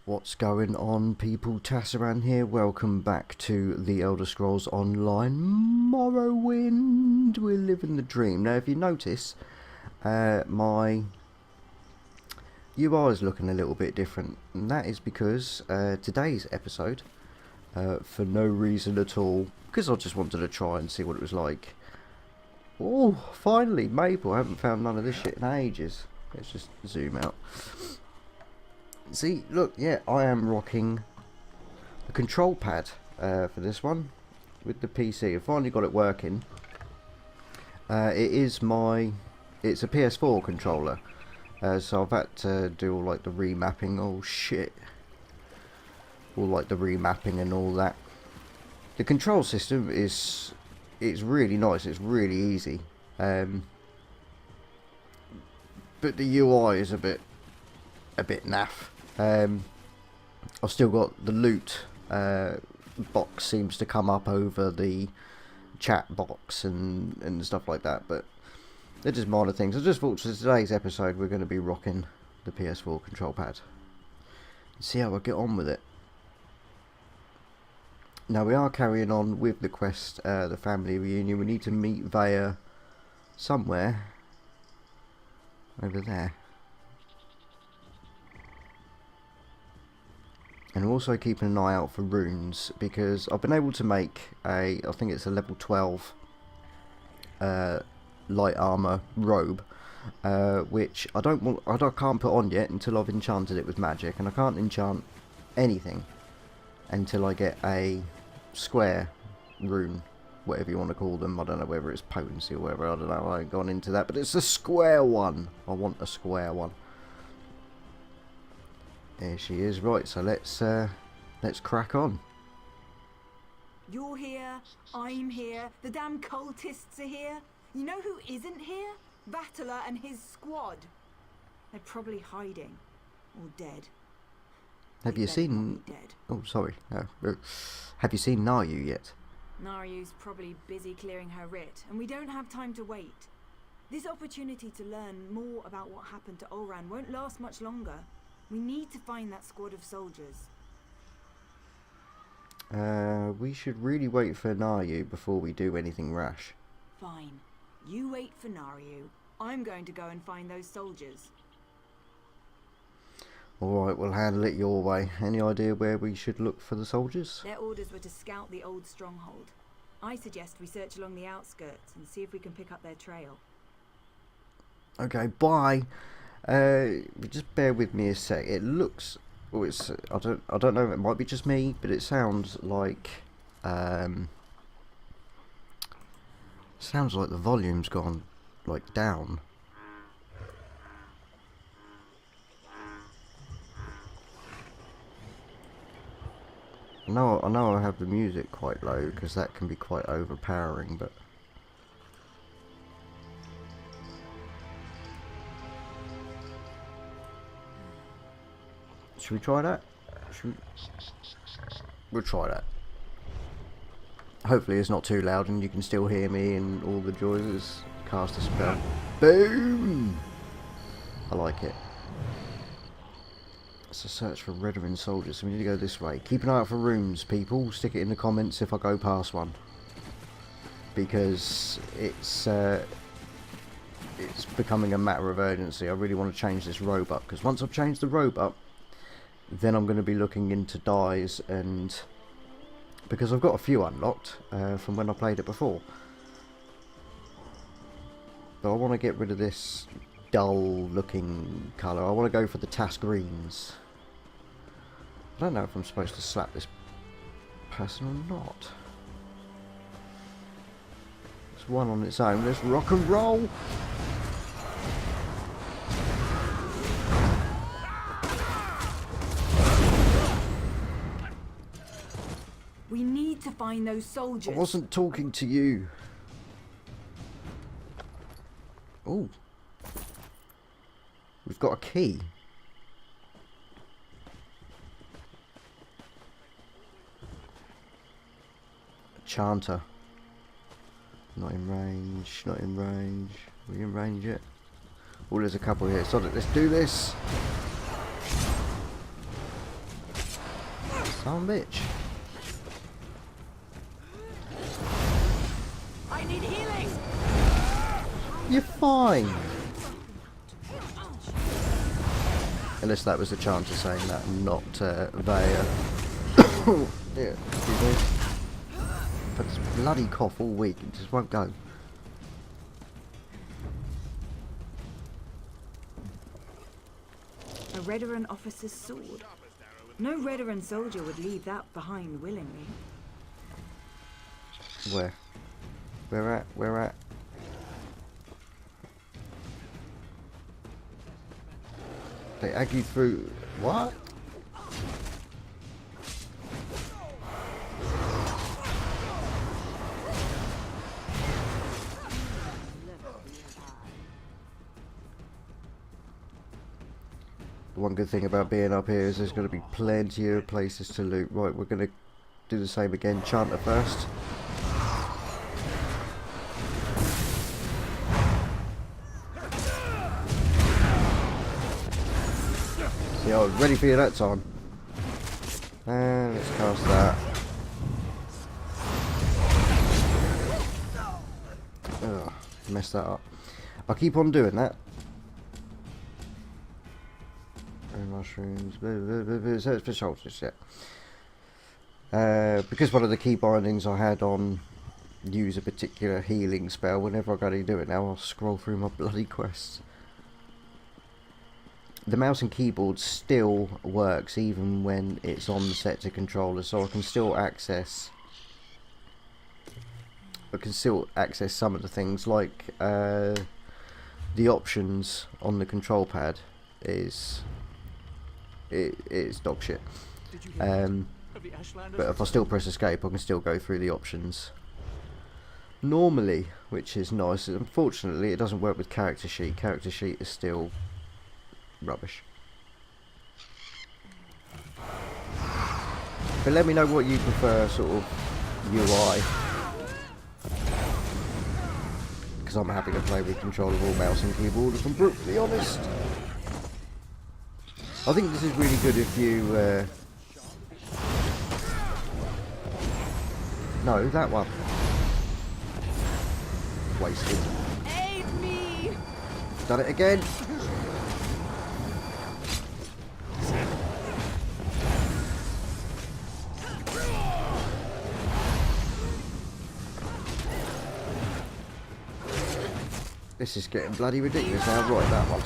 What's going on, people? Tasaran here. Welcome back to the Elder Scrolls Online Morrowind. We're living the dream. Now, if you notice, my UI is looking a little bit different, and that is because today's episode, for no reason at all, because I just wanted to try and see what it was like. Oh, finally, Maple. I haven't found none of this shit in ages. Let's just zoom out. See, look, yeah, I am rocking the control pad for this one with the PC. I finally got it working. It's a PS4 controller, so I've had to do all like the remapping. Oh shit! All like the remapping and all that. The control system it's really nice. It's really easy, but the UI is a bit naff. I've still got the loot box seems to come up over the chat box and stuff like that, but they're just minor things. I just thought for today's episode we're going to be rocking the PS4 control pad. See how I get on with it. Now we are carrying on with the quest, the family reunion. We need to meet Vaya somewhere over there. And I'm also keeping an eye out for runes, because I've been able to make I think it's a level 12 light armor robe, which I can't put on yet until I've enchanted it with magic, and I can't enchant anything until I get a square rune, whatever you want to call them. I don't know whether it's potency or whatever, I don't know, I ain't gone into that, but it's a square one. I want a square one. There she is. Right, so let's crack on. You're here, I'm here, the damn cultists are here. You know who isn't here? Battler and his squad. They're probably hiding. Or dead. Have you seen... Dead. Oh, sorry. Have you seen Naryu yet? Naryu's probably busy clearing her writ, and we don't have time to wait. This opportunity to learn more about what happened to Olran won't last much longer. We need to find that squad of soldiers. We should really wait for Naryu before we do anything rash. Fine. You wait for Naryu. I'm going to go and find those soldiers. Alright, we'll handle it your way. Any idea where we should look for the soldiers? Their orders were to scout the old stronghold. I suggest we search along the outskirts and see if we can pick up their trail. Okay, bye. Just bear with me a sec. It looks, oh, it's I don't know. It might be just me, but it sounds like the volume's gone like down. I know I have the music quite low because that can be quite overpowering, but. Should we try that? We'll try that. Hopefully it's not too loud and you can still hear me and all the joys. Cast a spell. Boom! I like it. It's a search for Redoran soldiers, so we need to go this way. Keep an eye out for runes, people. Stick it in the comments if I go past one. Because it's becoming a matter of urgency. I really want to change this robe up, because once I've changed the robe up, then I'm going to be looking into dyes, and because I've got a few unlocked from when I played it before, but I want to get rid of this dull looking colour. I want to go for the task greens. I don't know if I'm supposed to slap this person or not. It's one on its own. Let's rock and roll. We need to find those soldiers. I wasn't talking to you. Oh. We've got a key. A chanter. Not in range, not in range. Are we in range yet? Oh, there's a couple here. So let's do this. Son of a bitch. I need healing. You're fine. Unless that was the chance of saying that, not Vaya. Yeah, excuse me. But this bloody cough all week, it just won't go. A Redoran officer's sword. No Redoran soldier would leave that behind willingly. Where? Where at? Where at? They ag you through... What? The one good thing about being up here is there's going to be plenty of places to loot. Right, we're going to do the same again. Chanter first. See, I was ready for you that time. And let's cast that. Ugh, messed that up. I'll keep on doing that. Mushrooms, search for soldiers, yeah. Because one of the key bindings I had on use a particular healing spell, whenever I go to do it now, I'll scroll through my bloody quests. The mouse and keyboard still works even when it's on set to controller, so I can still access some of the things, like the options on the control pad is dog shit. But if I still press escape, I can still go through the options normally, which is nice. Unfortunately, it doesn't work with character sheet. Character sheet is still rubbish. But let me know what you prefer, sort of UI, because I'm happy to play with controllable mouse and keyboard, if I'm brutally honest. I think this is really good if you no, that one wasted. Aid me. Done it again. This is getting bloody ridiculous now. Right, that one.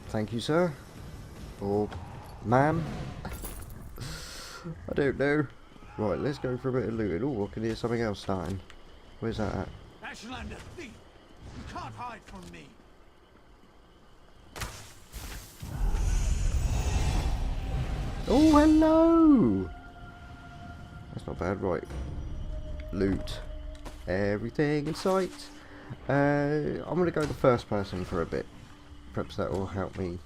Thank you, sir. Or ma'am. I don't know. Right, let's go for a bit of looting. Oh, I can hear something else starting. Where's that at? Ashlander, thief! You can't hide from me! Oh, hello! That's not bad, right. Loot. Everything in sight. I'm going to go to first person for a bit. Perhaps that will help me.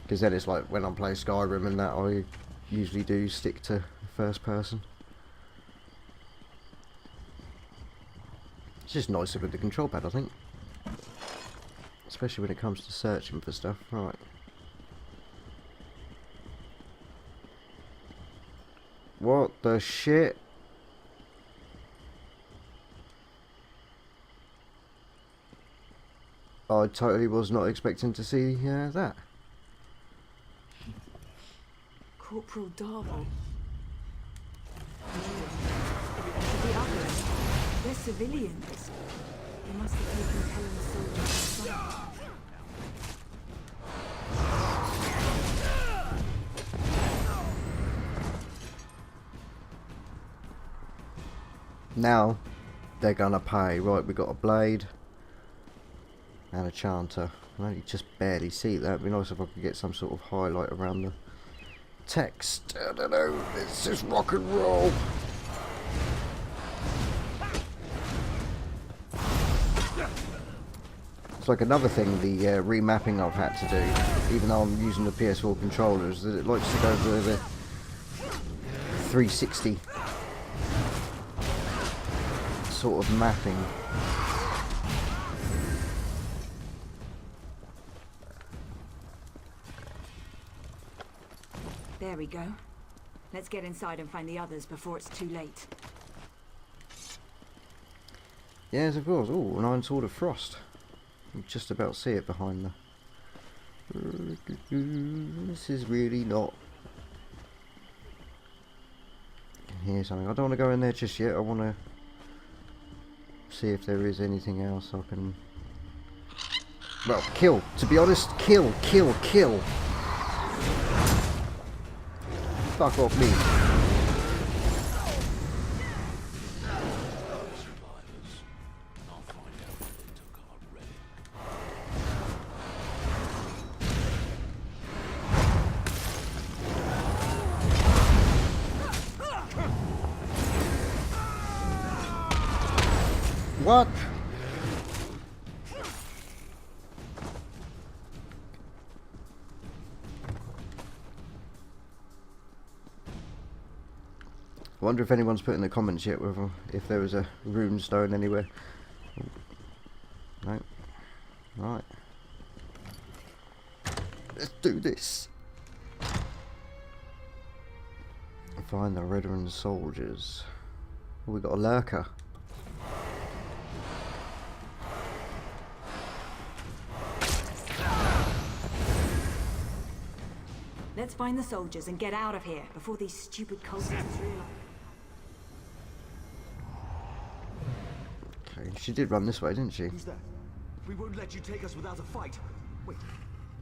Because then it's like when I'm playing Skyrim and that, I usually do stick to first person. It's just nicer with the control pad, I think. Especially when it comes to searching for stuff. Right. What the shit? I totally was not expecting to see that. Corporal Darvel. The others, they're civilians. They must have taken Helen's soldiers aside. Now they're gonna pay. Right, we got a blade and a chanter. I only just barely see that. It'd be nice if I could get some sort of highlight around the text. I don't know. It's just rock and roll. It's like another thing, the remapping I've had to do, even though I'm using the PS4 controllers, that it likes to go to the 360 sort of mapping. There we go. Let's get inside and find the others before it's too late. Yes, of course. Oh, an Iron Sword of Frost. You can just about see it behind the... This is really not... I can hear something. I don't want to go in there just yet. I want to see if there is anything else I can... Well, kill. To be honest, kill. Fuck off me. What? I wonder if anyone's put in the comments yet whether if there was a rune stone anywhere. No. Right. Let's do this. Find the veteran soldiers. Oh, we got a lurker. Let's find the soldiers and get out of here before these stupid cultists realize. Okay, she did run this way, didn't she? Who's that? We won't let you take us without a fight. Wait,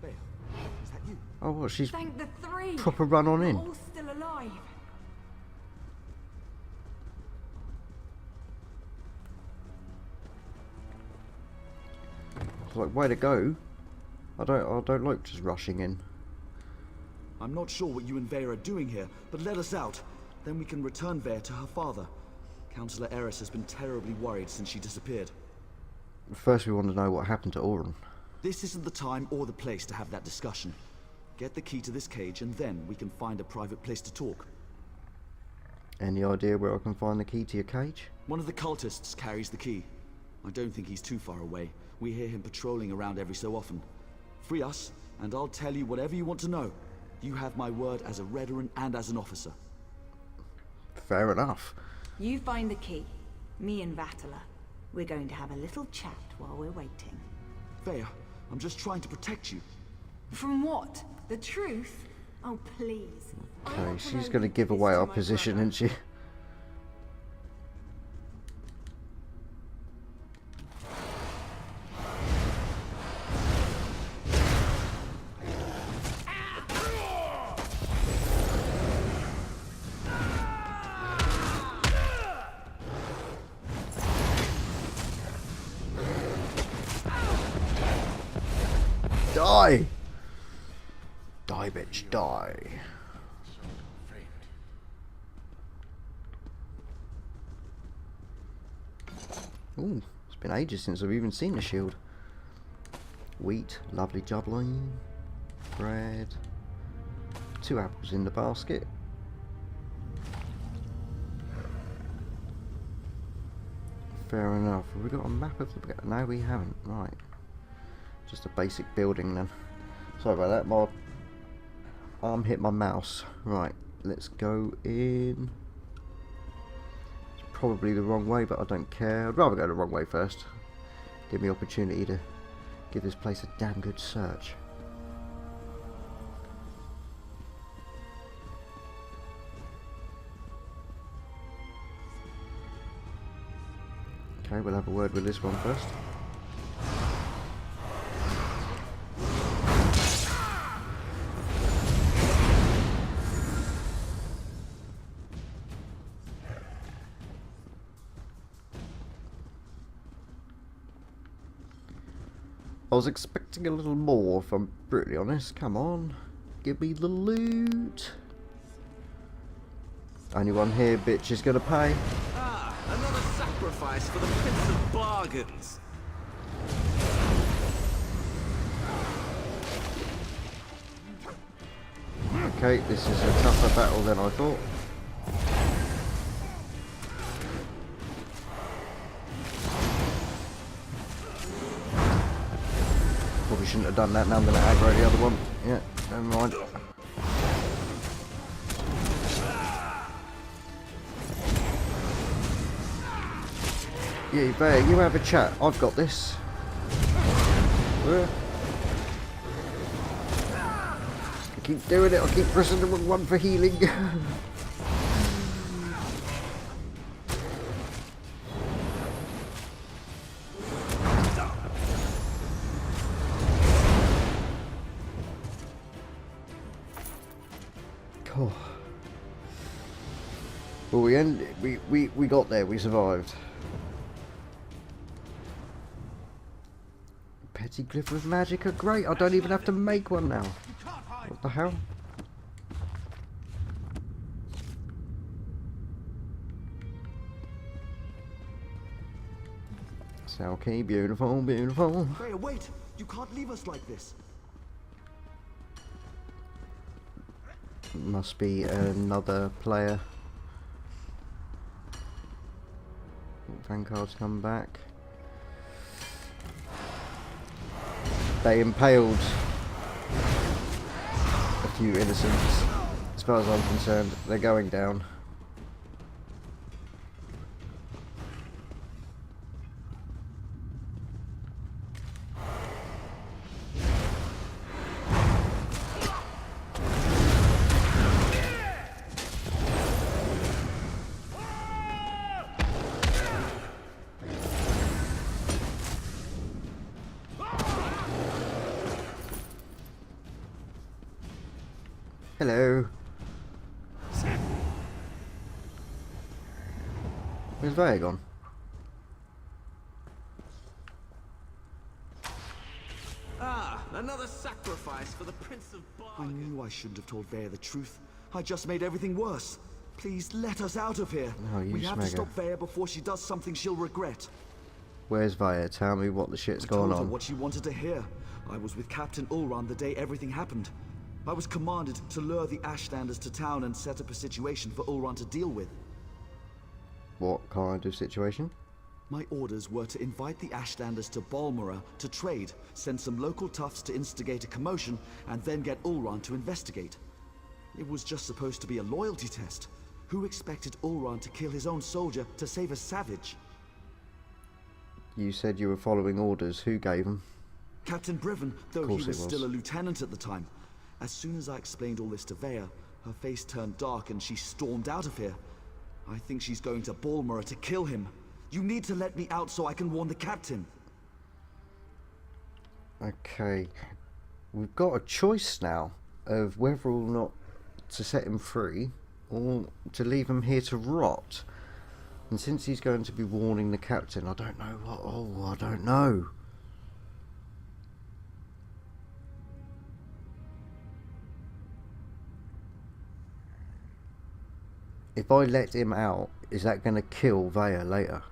there. Is that you? Oh, what? She's Thank the three. proper run on in. We're all still alive. It's like, way to go. I don't like just rushing in. I'm not sure what you and Vare are doing here, but let us out. Then we can return Vare to her father. Councillor Eris has been terribly worried since she disappeared. First we want to know what happened to Auron. This isn't the time or the place to have that discussion. Get the key to this cage and then we can find a private place to talk. Any idea where I can find the key to your cage? One of the cultists carries the key. I don't think he's too far away. We hear him patrolling around every so often. Free us, and I'll tell you whatever you want to know. You have my word as a veteran and as an officer. Fair enough. You find the key. Me and Vatala. We're going to have a little chat while we're waiting. Vare, I'm just trying to protect you. From what? The truth? Oh, please. Okay, she's going to give away our position, isn't she? Die! Die, bitch, die. Ooh, it's been ages since I've even seen the shield. Wheat, lovely jubbly. Bread. 2 apples in the basket. Fair enough. Have we got a map of the... No, we haven't. Right. Just a basic building then. Sorry about that, my arm hit my mouse. Right, let's go in. It's probably the wrong way, but I don't care. I'd rather go the wrong way first. Give me opportunity to give this place a damn good search. Okay, we'll have a word with this one first. I was expecting a little more, if I'm brutally honest. Come on, give me the loot. Only one here, bitch, is gonna pay. Ah, another sacrifice for the Prince of Bargains. Okay, this is a tougher battle than I thought. shouldn't have done that. Now I'm going to aggro the other one. Yeah, never mind. Yeah, Vaya, you have a chat. I've got this. I keep doing it. I keep pressing the wrong one for healing. Cool. Well, we got there. We survived. Petty glyph of magic are great. I don't even have to make one now. What the hell? Okay, beautiful, beautiful. Freya, wait! You can't leave us like this. Must be another player. Vanguard's come back. They impaled a few innocents. As far as I'm concerned, they're going down. Hello. Where's Vaya gone? Ah, another sacrifice for the Prince of I Bargain. knew I shouldn't have told Vaya the truth. I just made everything worse. Please let us out of here. No, you we have to smegger. stop Vaya before she does something she'll regret. Where's Vaya? Tell me what the shit's I going told her on. what she wanted to hear. I was with Captain Ulran the day everything happened. I was commanded to lure the Ashlanders to town and set up a situation for Ulran to deal with. What kind of situation? My orders were to invite the Ashlanders to Balmora to trade, send some local toughs to instigate a commotion, and then get Ulran to investigate. It was just supposed to be a loyalty test. Who expected Ulran to kill his own soldier to save a savage? You said you were following orders. Who gave them? Captain Briven, though he course was it was. still a lieutenant at the time. As soon as I explained all this to Vaya, her face turned dark and she stormed out of here. I think she's going to Balmora to kill him. You need to let me out so I can warn the captain. Okay. We've got a choice now of whether or not to set him free or to leave him here to rot. And since he's going to be warning the captain, I don't know what... Oh, I don't know. If I let him out, is that going to kill Vaya later?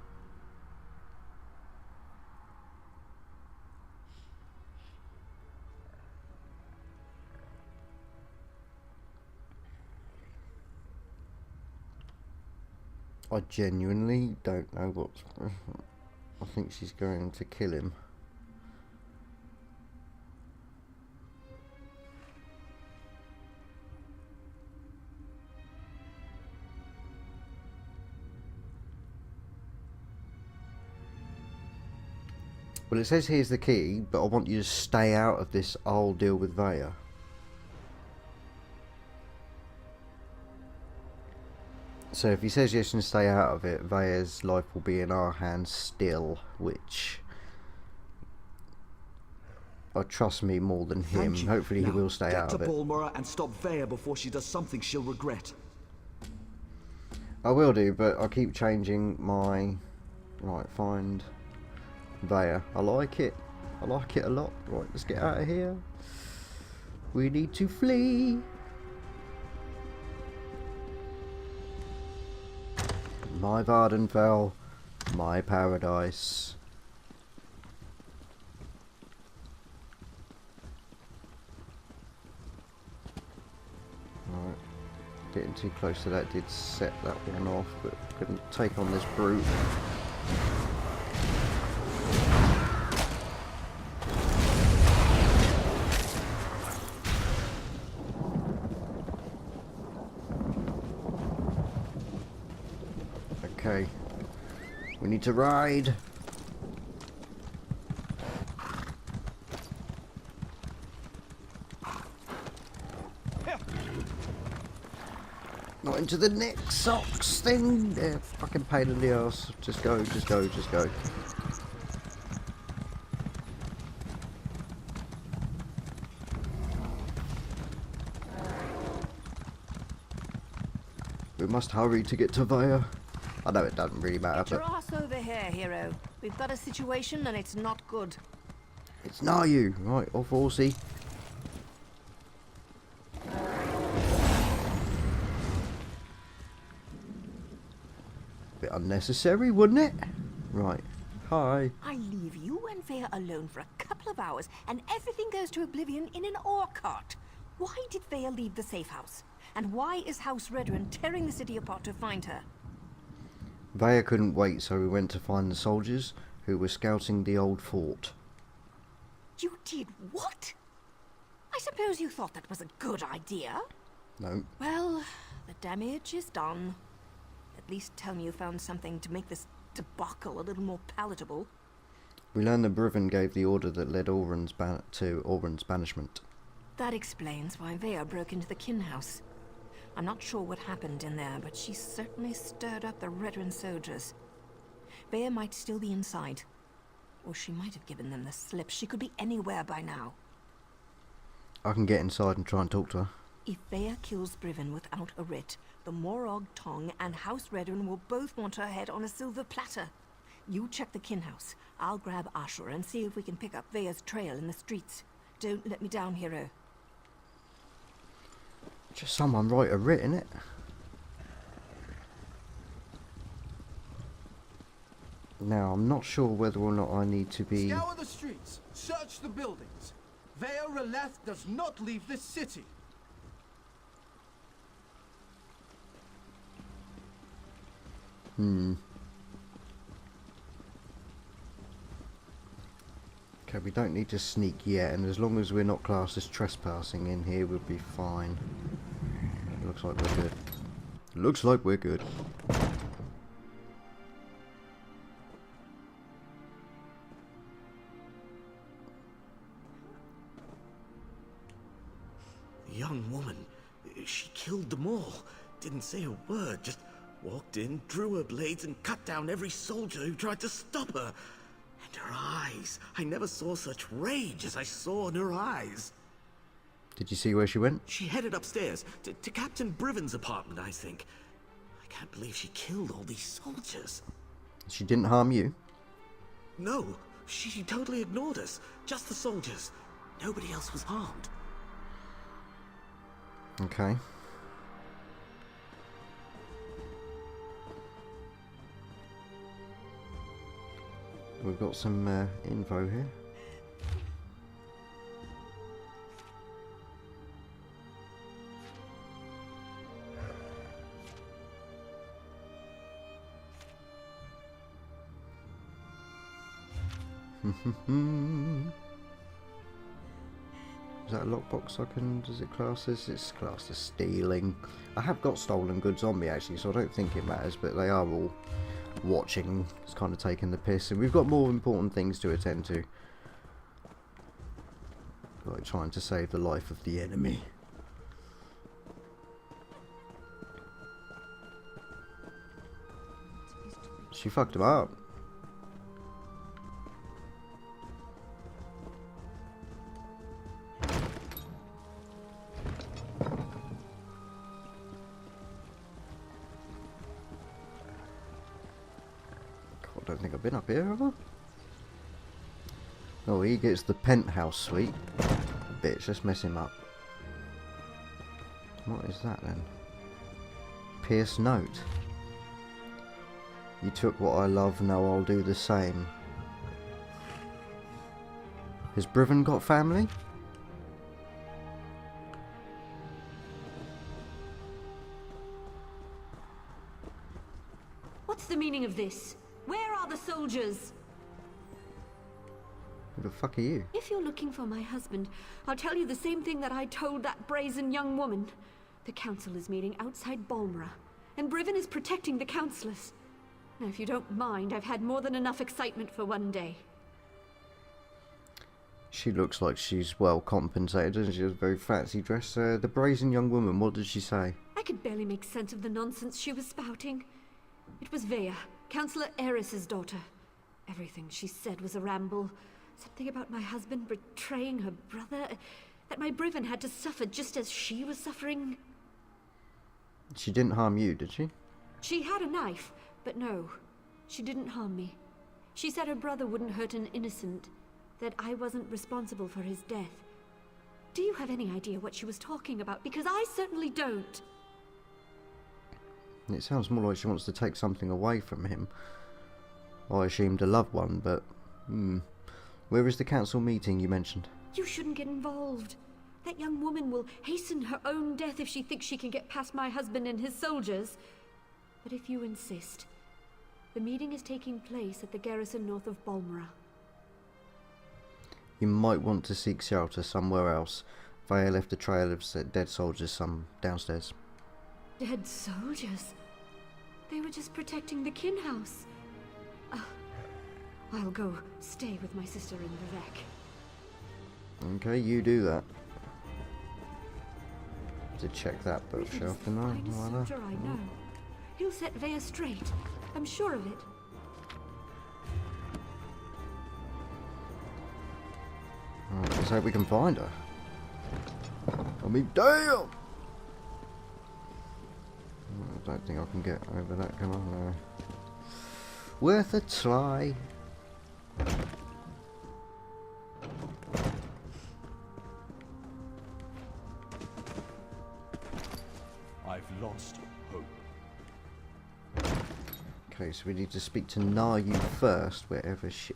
I genuinely don't know what... I think she's going to kill him. Well, it says here's the key, but I want you to stay out of this. I'll deal with Vaya. So if he says yes and stay out of it, Vaya's life will be in our hands still, which I trust me more than him. Thank you. Hopefully he Now, will stay out of Get it. to Balmora and stop Vaya before she does something she'll regret. I will do, but I keep changing my... Right, find Vaya. I like it. I like it a lot. Right, let's get out of here. We need to flee. My Vardenfell, my paradise. Right, getting too close to that did set that one off, but couldn't take on this brute. Okay. We need to ride. Not into the neck socks thing. Yeah, fucking pain in the ass. Just go, just go, just go. We must hurry to get to Vaya. I know it doesn't really matter, Get your but ass over here, hero. We've got a situation and it's not good. it's not you. Right, off horsey. Bit unnecessary, wouldn't it? Right. Hi. I leave you and Vaya alone for a couple of hours and everything goes to oblivion in an ore cart. Why did Vaya leave the safe house? And why is House Redrin tearing the city apart to find her? Vaya couldn't wait, so we went to find the soldiers who were scouting the old fort. You did what? I suppose you thought that was a good idea? No. Well, the damage is done. At least tell me you found something to make this debacle a little more palatable. We learned that Brivin gave the order that led to Oren's banishment. That explains why Vaya broke into the kin house. I'm not sure what happened in there, but she certainly stirred up the Redrin soldiers. Vaya might still be inside. Or she might have given them the slip. She could be anywhere by now. I can get inside and try and talk to her. If Vaya kills Brivin without a writ, the Morrog Tong and House Redrin will both want her head on a silver platter. You check the kin house. I'll grab Ashur and see if we can pick up Vaya's trail in the streets. Don't let me down, hero. Just someone write a writ, innit? Now, I'm not sure whether or not I need to be... Scour the streets. Search the buildings. Vaya Releth does not leave this city. Okay, we don't need to sneak yet, and as long as we're not classed as trespassing in here, we'll be fine. Looks like we're good. Looks like we're good. The young woman, she killed them all. Didn't say a word, just walked in, drew her blades, and cut down every soldier who tried to stop her. And her eyes. I never saw such rage as I saw in her eyes. Did you see where she went? She headed upstairs, to Captain Briven's apartment, I think. I can't believe she killed all these soldiers. She didn't harm you? No, she totally ignored us. Just the soldiers. Nobody else was harmed. Okay. We've got some info here. Is that a lockbox I can... does it class this? It's classed as stealing. I have got stolen goods on me actually, so I don't think it matters, but they are all watching. It's kind of taking the piss, and we've got more important things to attend to. Like trying to save the life of the enemy. She fucked him up. I don't think I've been up here, have I? Oh, he gets the penthouse suite. Bitch, let's mess him up. What is that then? Pierce note. You took what I love, now I'll do the same. Has Brivin got family? What's the meaning of this? Where are the soldiers? Who the fuck are you? If you're looking for my husband, I'll tell you the same thing that I told that brazen young woman. The council is meeting outside Balmora, and Brivin is protecting the councillors. Now, if you don't mind, I've had more than enough excitement for one day. She looks like she's well compensated, doesn't she? A very fancy dress. The brazen young woman, what did she say? I could barely make sense of the nonsense she was spouting. It was Vea, Councillor Eris's daughter. Everything she said was a ramble. Something about my husband betraying her brother, that my Briven had to suffer just as she was suffering. She didn't harm you, did she? She had a knife, but no, she didn't harm me. She said her brother wouldn't hurt an innocent, that I wasn't responsible for his death. Do you have any idea what she was talking about? Because I certainly don't. It sounds more like she wants to take something away from him. I assumed a loved one, but... Where is the council meeting you mentioned? You shouldn't get involved. That young woman will hasten her own death if she thinks she can get past my husband and his soldiers. But if you insist, the meeting is taking place at the garrison north of Balmora. You might want to seek shelter somewhere else. Vea left a trail of dead soldiers downstairs. Dead soldiers? They were just protecting the kin house. I'll go stay with my sister in Vivek. Okay, you do that. To check that bookshelf, didn't I? Finest soldier I know. He'll set Vea straight. I'm sure of it. Right, let's hope we can find her. I mean, damn! I don't think I can get over that, come on, no. Worth a try. I've lost hope. Okay, so we need to speak to Nayu first, wherever she...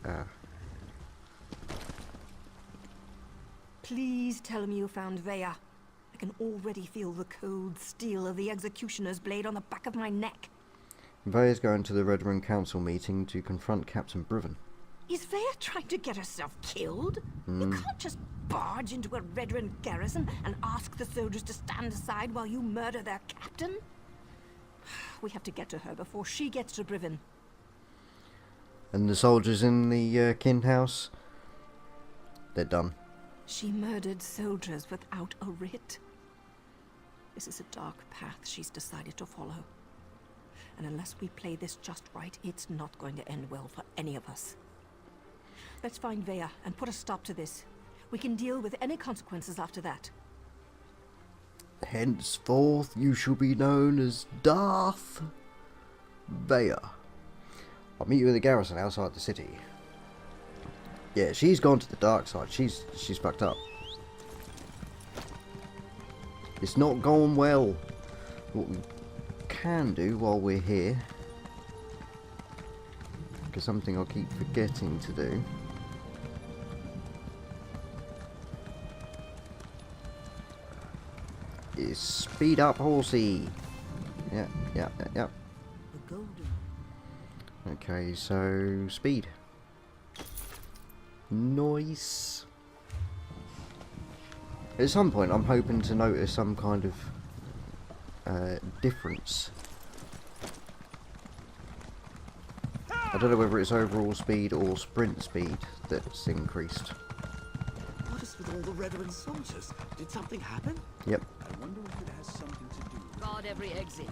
Please tell me you found Vea. I can already feel the cold steel of the executioner's blade on the back of my neck. Vea's going to the Redrun Council meeting to confront Captain Briven. Is Vea trying to get herself killed? You can't just barge into a Redrun garrison and ask the soldiers to stand aside while you murder their captain. We have to get to her before she gets to Briven. And the soldiers in the kin house? They're done. She murdered soldiers without a writ. This is a dark path she's decided to follow. And unless we play this just right, it's not going to end well for any of us. Let's find Vea and put a stop to this. We can deal with any consequences after that. Henceforth you shall be known as Darth Vea. I'll meet you in the garrison outside the city. Yeah, she's gone to the dark side. She's fucked up. It's not going well. What we can do while we're here, because something I'll keep forgetting to do, is speed up horsey. Yeah. The golden. Okay, so speed. Nice. At some point I'm hoping to notice some kind of difference. I don't know whether it's overall speed or sprint speed that's increased. What is with all the Redrun soldiers? Did something happen? Yep. I wonder if it has something to do with... Guard every exit.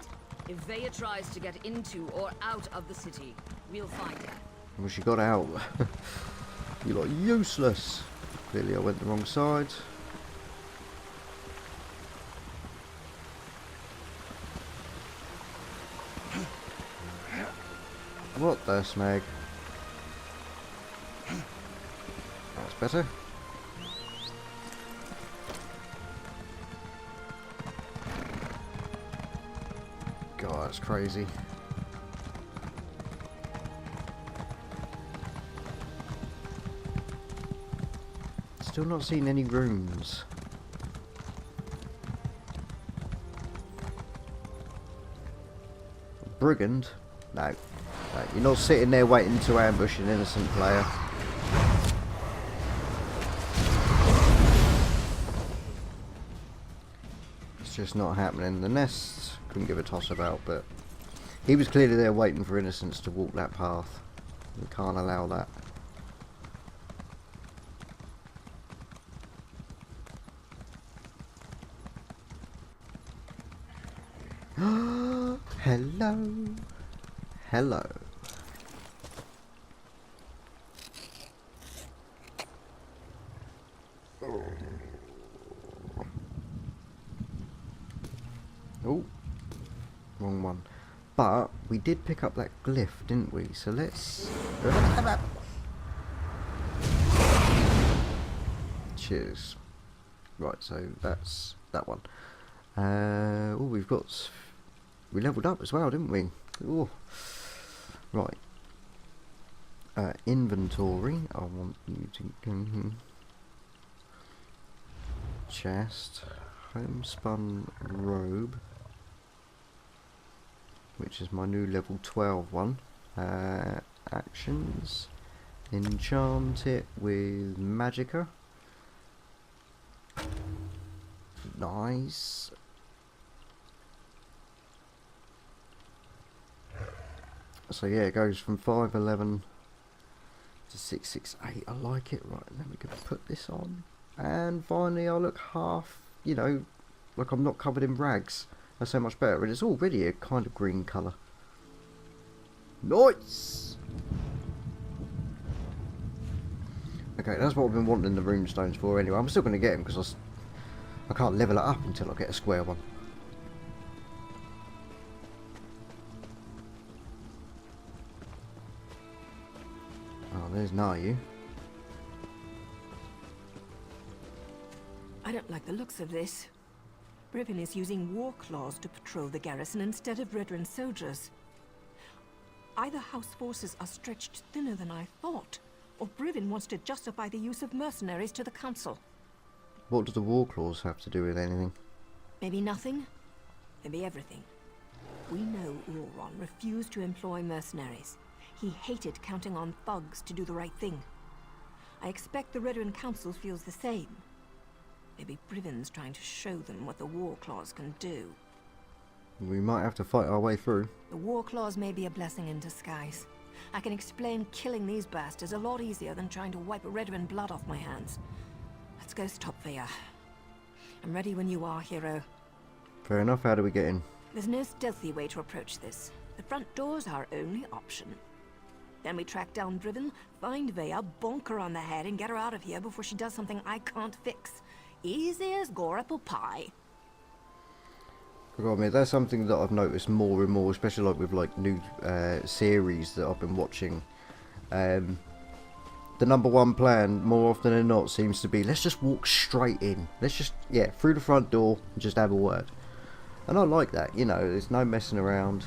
If Vea tries to get into or out of the city, we'll find her. Well, she got out. You're like useless. Clearly I went the wrong side. What the smeg? That's better. God, that's crazy. Still not seen any rooms. Brigand? No. No, you're not sitting there waiting to ambush an innocent player. It's just not happening. The nests couldn't give a toss about, but He was clearly there waiting for innocents to walk that path. We can't allow that. Hello. Hello. Oh, wrong one. But we did pick up that glyph, didn't we? So let's... Cheers. Right, so that's that one. Oh, we've got... We leveled up as well, didn't we? Ooh. Right. Inventory. I want you to go here. Chest. Homespun robe. Which is my new level 12 one. Actions. Enchant it with Magicka. Nice. So yeah, it goes from 511 to 668. I like it. Right, then we can put this on. And finally I look half, you know, like I'm not covered in rags. That's so much better. And it's already a kind of green colour. Nice! Okay, that's what I've been wanting the runestones for anyway. I'm still going to get them because I can't level it up until I get a square one. Oh, there's Nayu. I don't like the looks of this. Brivin is using war claws to patrol the garrison instead of veteran soldiers. Either house forces are stretched thinner than I thought, or Brivin wants to justify the use of mercenaries to the council. What do the war claws have to do with anything? Maybe nothing, maybe everything. We know Ulron refused to employ mercenaries. He hated counting on thugs to do the right thing. I expect the Veteran Council feels the same. Maybe Brivin's trying to show them what the war claws can do. We might have to fight our way through. The war claws may be a blessing in disguise. I can explain killing these bastards a lot easier than trying to wipe Redwin blood off my hands. Let's go stop Veya. I'm ready when you are, hero. Fair enough, how do we get in? There's no stealthy way to approach this. The front door's our only option. Then we track down Brivin, find Veya, bonk her on the head, and get her out of here before she does something I can't fix. Easy as gore apple pie. Forgot me, that's something that I've noticed more and more, especially like with like new series that I've been watching. The #1 plan, more often than not, seems to be, let's just walk straight in. Let's just, yeah, through the front door and just have a word. And I like that, you know, there's no messing around.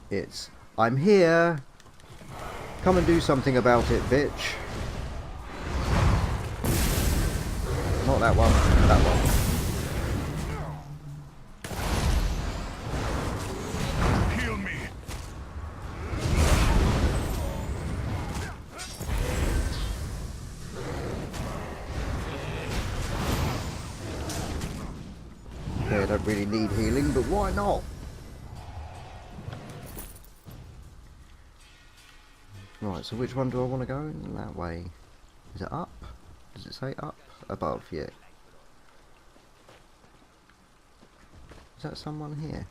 It's, I'm here. Come and do something about it, bitch. Not that one, that one. Heal me. Okay, I don't really need healing, but why not? Right, so which one do I want to go in? That way. Is it up? Does it say up? Above, yeah. Is that someone here?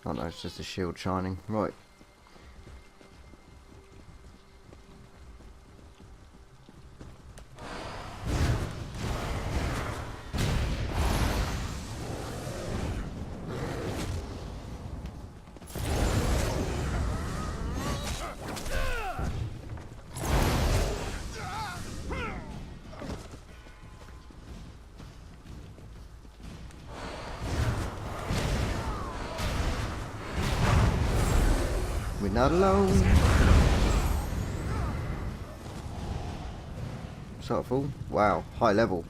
Oh no, it's just a shield shining. Right. We're not alone. Subtle. Wow, high level.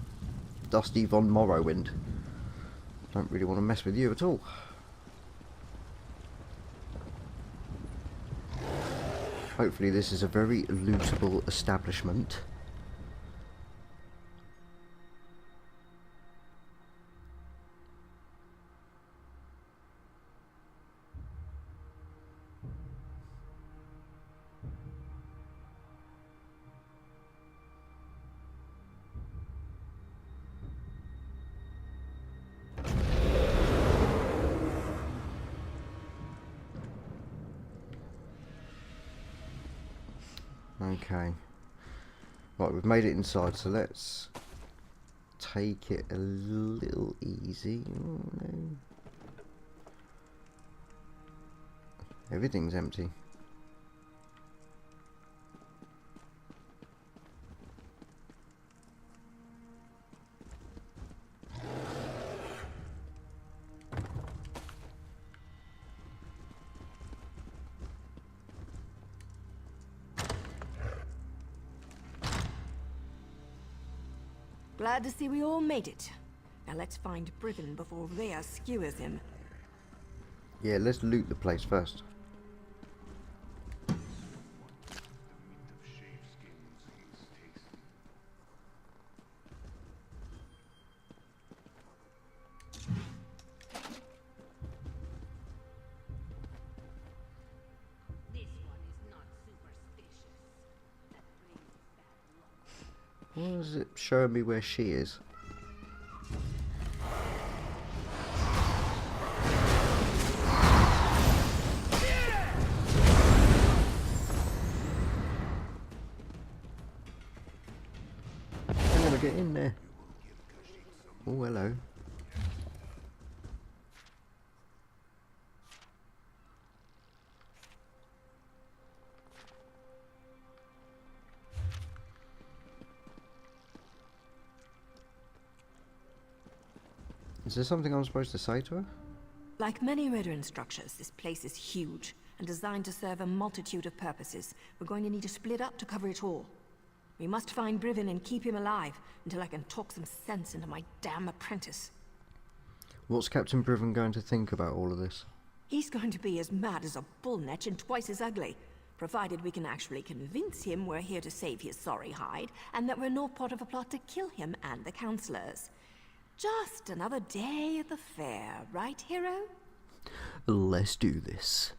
Dusty von Morrowind. Don't really want to mess with you at all. Hopefully this is a very lootable establishment. Okay. Right, we've made it inside, so let's take it a little easy. Oh, no. Everything's empty. Glad to see we all made it. Now let's find Brivin before Rhea skewers him. Yeah, let's loot the place first. Why is it showing me where she is? I'm gonna get in there. Oh, hello. Is there something I'm supposed to say to her? Like many Redern structures, this place is huge and designed to serve a multitude of purposes. We're going to need to split up to cover it all. We must find Brivin and keep him alive until I can talk some sense into my damn apprentice. What's Captain Brivin going to think about all of this? He's going to be as mad as a bullnetch and twice as ugly, provided we can actually convince him we're here to save his sorry hide and that we're not part of a plot to kill him and the councillors. Just another day at the fair, right, hero? Let's do this.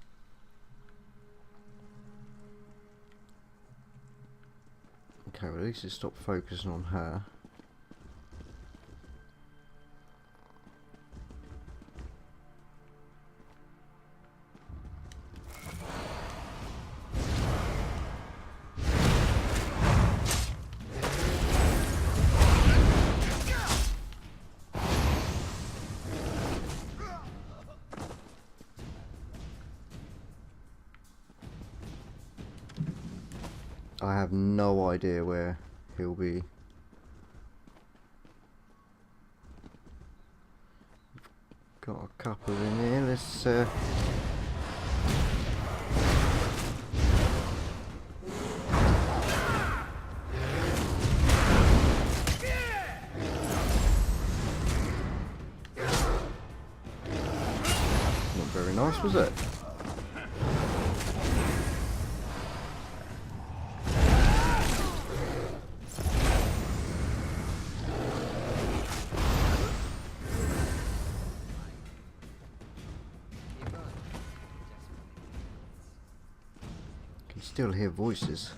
Okay, well, at least it stopped focusing on her. I have no idea where he'll be. Got a couple in here. Let's not very nice, was it? Still hear voices.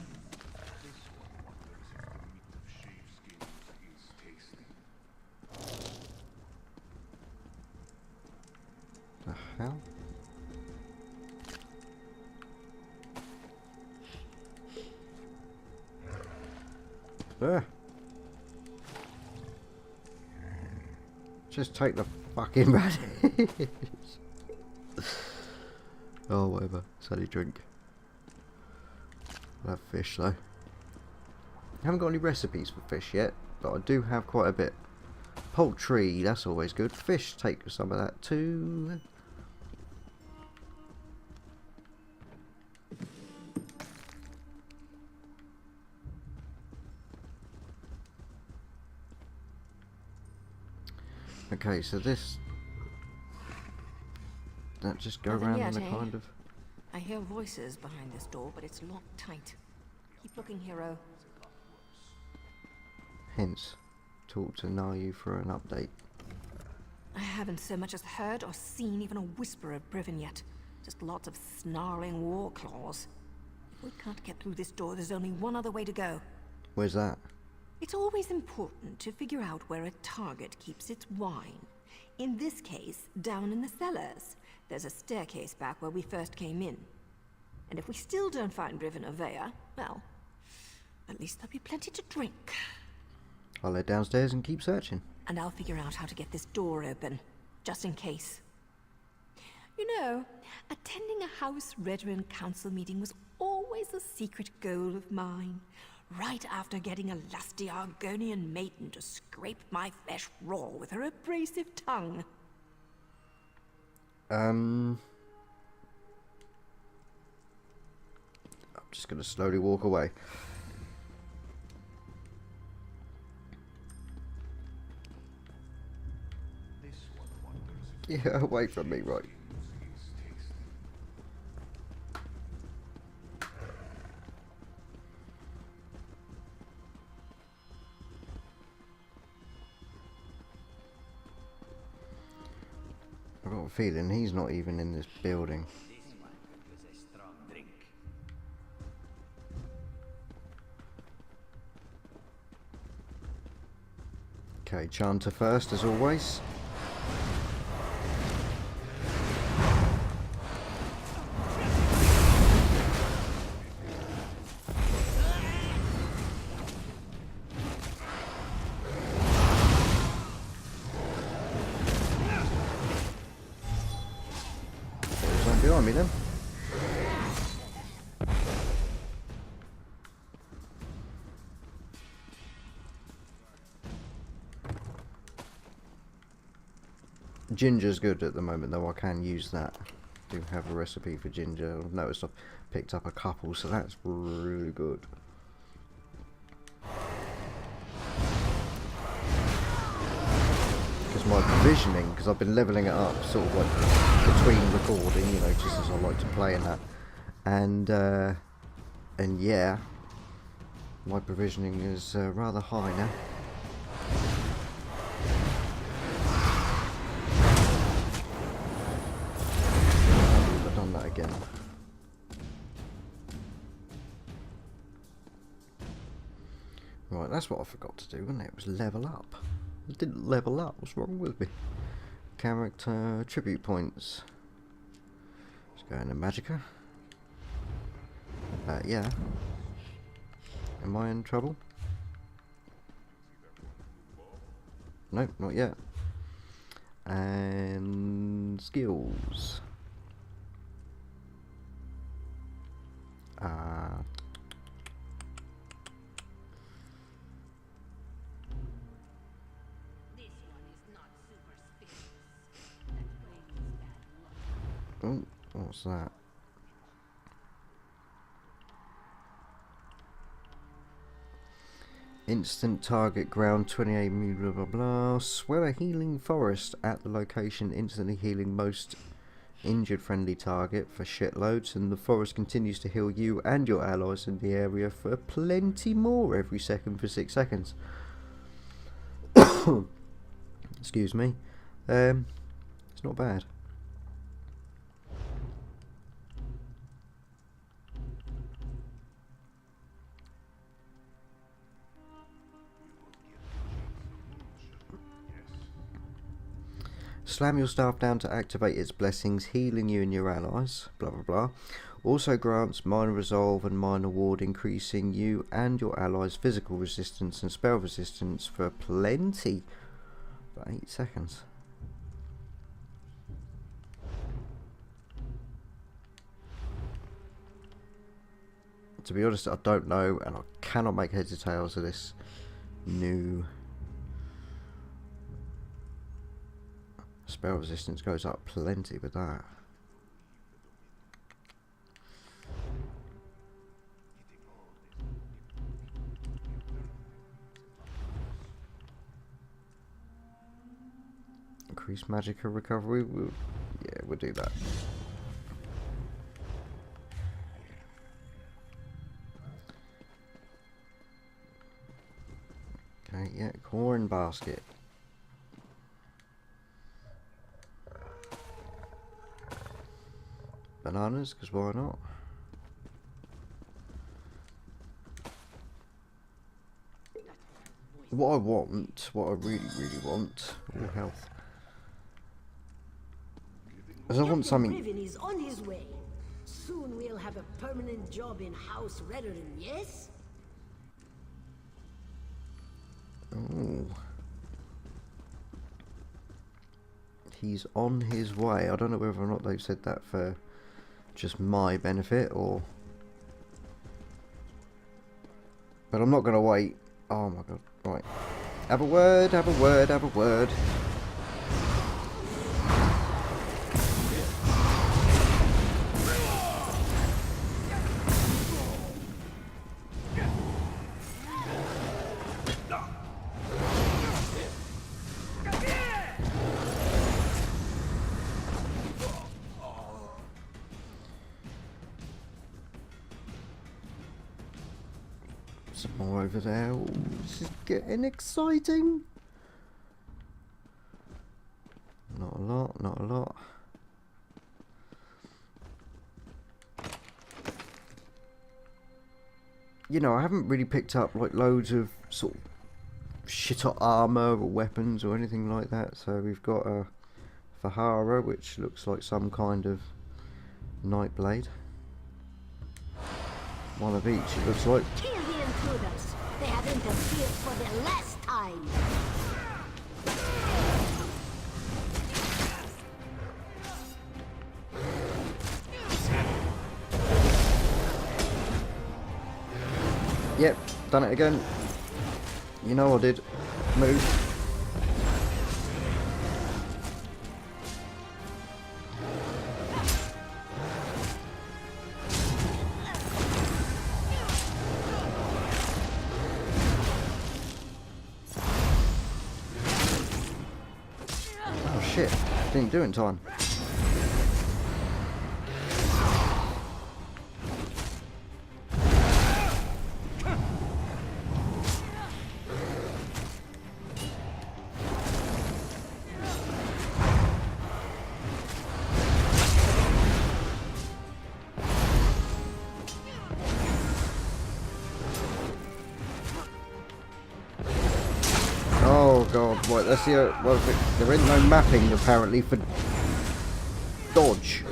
The hell? Just take the fucking rat. Oh, whatever. It's only drink. I'll have fish though. I haven't got any recipes for fish yet, but I do have quite a bit. Poultry, that's always good. Fish, take some of that too. Okay, so this... That just go Nothing around yet, in a eh? kind of... I hear voices behind this door, but it's locked tight. Keep looking, hero. Hence, talk to Nayu for an update. I haven't so much as heard or seen even a whisper of Brivin yet. Just lots of snarling war claws. If we can't get through this door, there's only one other way to go. Where's that? It's always important to figure out where a target keeps its wine. In this case, down in the cellars. There's a staircase back where we first came in. And if we still don't find Brivin or Vea, well, At least there'll be plenty to drink. I'll head downstairs and keep searching. And I'll figure out how to get this door open, just in case. You know, attending a House Veteran Council meeting was always a secret goal of mine. Right after getting a lusty Argonian maiden to scrape my flesh raw with her abrasive tongue. I'm just gonna slowly walk away. Yeah, away from me, right. I've got a feeling he's not even in this building. Okay, Chanter first, as always. There's one behind me then. Ginger's good at the moment, though. I can use that. Do have a recipe for ginger. I've noticed I've picked up a couple, so that's really good. Because my provisioning, because I've been leveling it up sort of like between recording, you know, just as I like to play in that. And yeah, my provisioning is rather high now. Again. Right, that's what I forgot to do, wasn't it? It was level up. I didn't level up. What's wrong with me? Character tribute points. Let's go into Magicka. Yeah. Am I in trouble? Nope, not yet. And skills. Oh, what's that? Instant target ground 28 blah blah blah. Swell a healing forest at the location, instantly healing most injured friendly target for shitloads, and the forest continues to heal you and your allies in the area for plenty more every second for 6 seconds. Excuse me. It's not bad. Slam your staff down to activate its blessings, healing you and your allies, blah blah blah. Also grants minor resolve and minor ward, increasing you and your allies' physical resistance and spell resistance for plenty for 8 seconds. To be honest, I don't know, and I cannot make heads or tails of this new spell resistance. Goes up plenty with that. Increase magical recovery. We'll do that. Okay, yeah, corn basket. Bananas, because why not? What I want, what I really want, all health. Is I want something. Riven is on his way. Soon we'll have a permanent job in House Veteran, yes? Ooh. He's on his way. I don't know whether or not they've said that for just my benefit or... But I'm not going to wait. Oh my god. Right. Have a word, have a word, have a word. Some more over there. Ooh, this is getting exciting. Not a lot, not a lot. You know, I haven't really picked up like loads of sort of shit armor or weapons or anything like that. So we've got a Fahara, which looks like some kind of Nightblade. One of each, it looks like. Kill the intruders. They have interfered for the last time. Yep, done it again. You know I did. Move. Oh shit, didn't do it in time. Oh god, right, let's see well, there isn't no mapping apparently for dodge.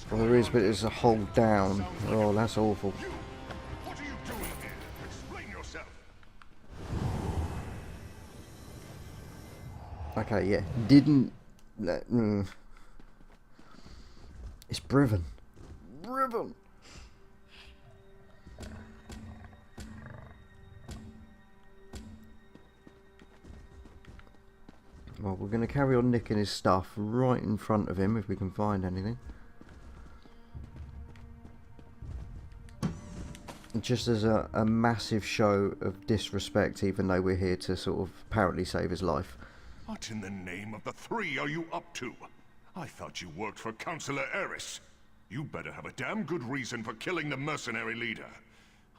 Well there is, but it's a hold down. Oh, that's awful. What are you doing here? Explain yourself. Okay, yeah, didn't... It's Briven. Briven! Well, we're going to carry on nicking his stuff right in front of him if we can find anything. Just as a massive show of disrespect, even though we're here to sort of apparently save his life. What in the name of the three are you up to? I thought you worked for Councillor Eris. You better have a damn good reason for killing the mercenary leader.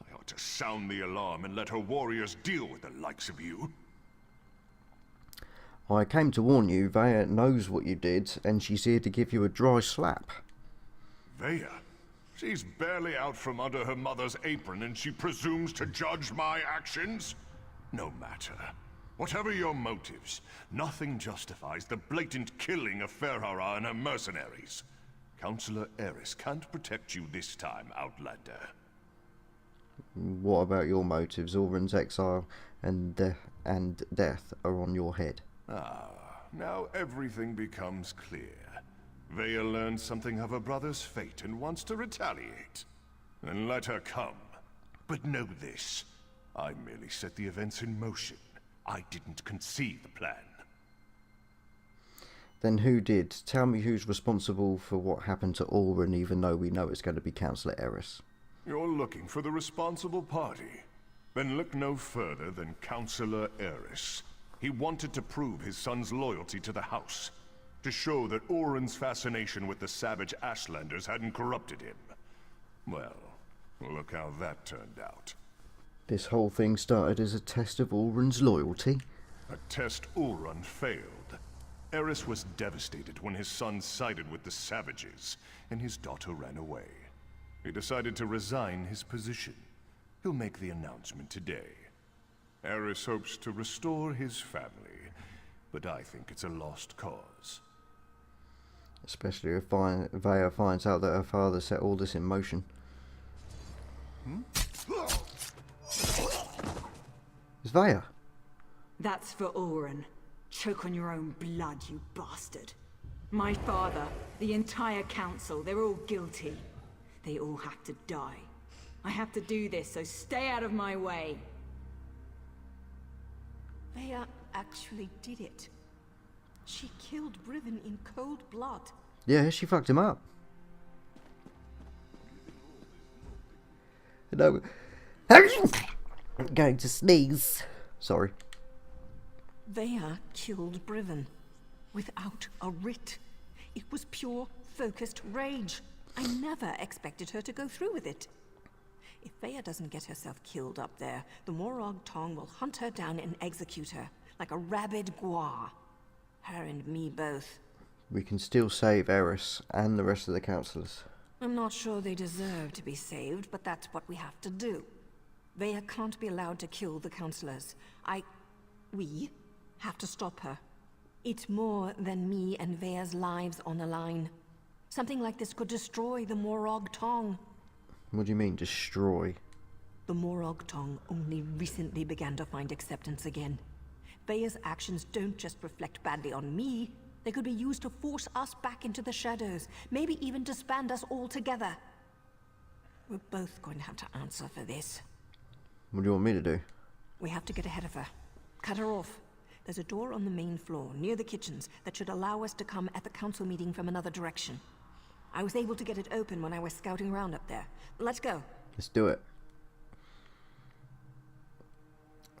I ought to sound the alarm and let her warriors deal with the likes of you. I came to warn you, Vaya knows what you did, and she's here to give you a dry slap. Vaya? She's barely out from under her mother's apron and she presumes to judge my actions? No matter. Whatever your motives, nothing justifies the blatant killing of Ferhara and her mercenaries. Councillor Eris can't protect you this time, Outlander. What about your motives? Oren's exile and death are on your head. Ah, now everything becomes clear. Vaya learned something of her brother's fate and wants to retaliate. Then let her come. But know this, I merely set the events in motion. I didn't conceive the plan. Then who did? Tell me who's responsible for what happened to Oren, even though we know it's going to be Councillor Eris. You're looking for the responsible party. Then look no further than Councillor Eris. He wanted to prove his son's loyalty to the House. To show that Oren's fascination with the savage Ashlanders hadn't corrupted him. Well, look how that turned out. This whole thing started as a test of Oren's loyalty. A test Oren failed. Eris was devastated when his son sided with the savages, and his daughter ran away. He decided to resign his position. He'll make the announcement today. Eris hopes to restore his family, but I think it's a lost cause. Especially if Vaya finds out that her father set all this in motion. Hmm? It's Vaya. That's for Oren. Choke on your own blood, you bastard. My father, the entire council, they're all guilty. They all have to die. I have to do this, so stay out of my way. Vaya actually did it. She killed Brivin in cold blood. Yeah, she fucked him up. No. I'm going to sneeze. Sorry. Vaya killed Brivin without a writ. It was pure, focused rage. I never expected her to go through with it. If Vaya doesn't get herself killed up there, the Morag Tong will hunt her down and execute her, like a rabid gua. Her and me both. We can still save Eris and the rest of the councillors. I'm not sure they deserve to be saved, but that's what we have to do. Vaya can't be allowed to kill the councillors. We have to stop her. It's more than me and Vaya's lives on the line. Something like this could destroy the Morag Tong. What do you mean, destroy? The Morag Tong only recently began to find acceptance again. Vaya's actions don't just reflect badly on me. They could be used to force us back into the shadows, maybe even disband us all together. We're both going to have to answer for this. What do you want me to do? We have to get ahead of her. Cut her off. There's a door on the main floor, near the kitchens, that should allow us to come at the council meeting from another direction. I was able to get it open when I was scouting around up there. Let's go. Let's do it.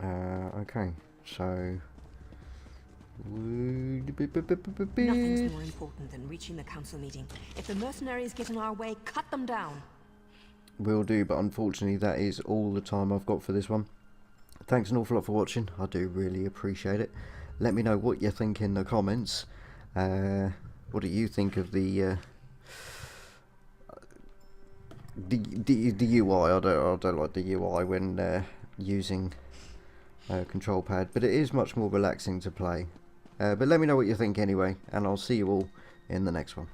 Okay, so... Nothing's more important than reaching the council meeting. If the mercenaries get in our way, cut them down. Will do, but unfortunately that is all the time I've got for this one. Thanks an awful lot for watching. I do really appreciate it. Let me know what you think in the comments. What do you think of the UI? I don't like the UI when using control pad, but it is much more relaxing to play. But let me know what you think anyway, and I'll see you all in the next one.